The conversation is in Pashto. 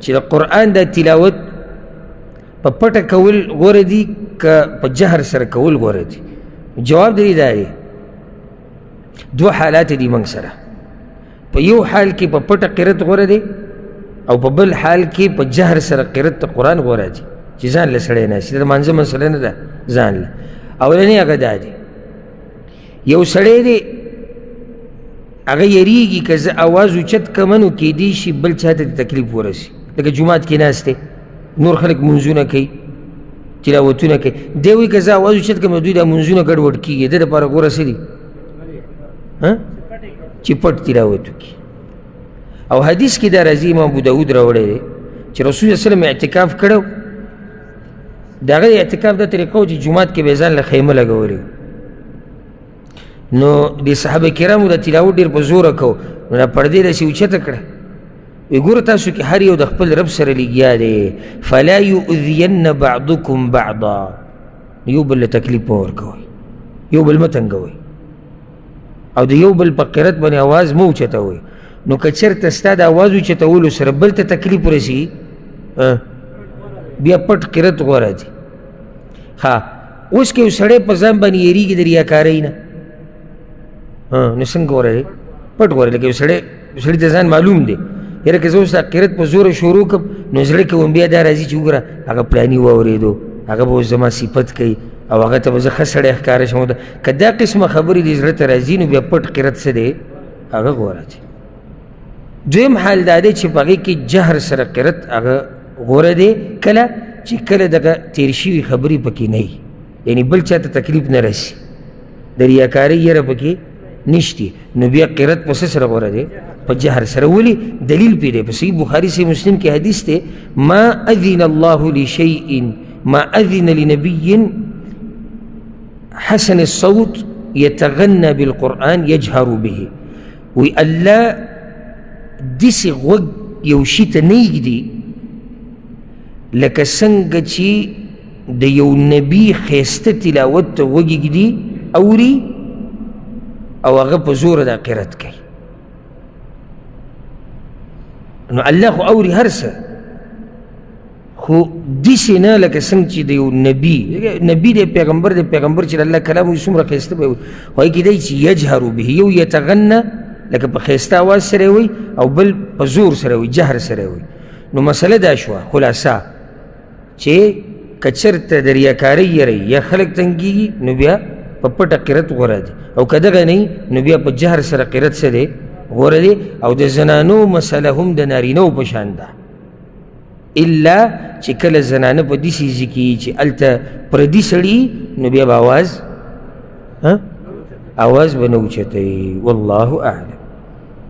چې د قرآن دا تلاوت په پټه کول غوره دي که په جهر سره کول غوره دي؟ جواب دی دا دی دو حالات دي موږ سره. په یو حال کې په پټه قرت غوره دی او په بل حال کې په جهر سره قرت د قرآن غوره دي چې ځان له سړی ناست د مانځه مسله نه ده ځان له. اولنی هغه دا دی یو سړی دی هغه یریږي که زه اواز اوچت کړم نو کیدی شي بل چا ته تکلیف ورسي. لکه جومات کې ناست دی نور خلک منځونه کوي تلاوتونه کوي دی وایي که زه اواز اوچت کړم نو دوی دا منځونه ګډوډ کېږي د دپاره غوره څه دي چې پټ تلاوت وکړي. او حدیث کې دا راځي امام ابو داود راوړی دی چې رسول صلی وسلم اعتکاف کړی د هغه د اعتکاف دا طریقه و چې جومات کې به یې ځان له خیمه لګولی نو د صحابه کرامو د تلاوت ډېر په زوره کو نو دا پردې داسې اوچته کړه وی ګوره تاسو کې هر یو د خپل رب سره لګیا دی فلا یؤذین بعضکم بعضا یو بل له تکلیف مه ورکوئ یو بل مه تنګوئ او د یو بل په قرت باندې اواز مه اوچتوئ. نو که چېرته ستا د اواز اوچتولو سره بل ته تکلیف ورسي بیا پټ قرت غوره دی. ها اوس که یو سړی په ځان باندې یېرېږي د ریاکارۍ نه نو څنګه غوره دی؟ پټ غوره. لکه یو سړي ته ځان معلوم دی یاره که زه اوس دا قرت په زوره شروع کړم نو زړه کې بیا دا راځي چې وګوره هغه پلاني واورېدو هغه به اوس زما صفت کوي او هغه ته به زه ښه سړی ښکاره شم. که دا قسمه خبرې دې زړه ته راځي نو بیا پټ قرت څه دی هغه غوره دی. دویم حال دا دی چې په هغې کې جهر سره قرت هغه غوره دی کله چې کله دغه تېر شوي خبرې پکې نه وي یعنې بل چا ته تکلیف نه رسي د ریاکارۍ یره پکې نشتی نو بیا قرت په څه سره غوره دی؟ په جهر سره. ولې؟ دلیل پې دی په صحیح بخاري صحیح مسلم کې حدیث دی ما اذن الله لشیء ما اذن لنبي حسن الصوت يتغنى بالقرآن يجهر به. وی الله داسې غوږ یو شي ته نه یږدي لکه څنګه چې د یو نبي ښایسته تلاوت ته غوږ یږدي اوري او هغه په زوره دا قرت کوي. نو الله خو اوري هر څه خو داسې نه لکه څنګه چې د یو نبي دی پیغمبر چې د الله کلام وي څومره ښایسته به وي خو هغې کې دی چې یجهرو به یو یتغنه لکه په ښایسته اواز سره وي او بل په زور سره وي جهر سره وي. نو مسله دا شوه خلاصه چې که چېرته د ریاکارۍ یری یا خلک تنګېږي نو بیا په پټه قرت غوره دی او که دغه نه نو بیا په جهر سره قرت څه دی غوره دی. او د زنانو مسله هم د نارینهو په شان ده الا چې کله زنانه په داسې ځای کې چې هلته پردي سړي نو بیا به اواز به نه اوچتوي. والله اعلم.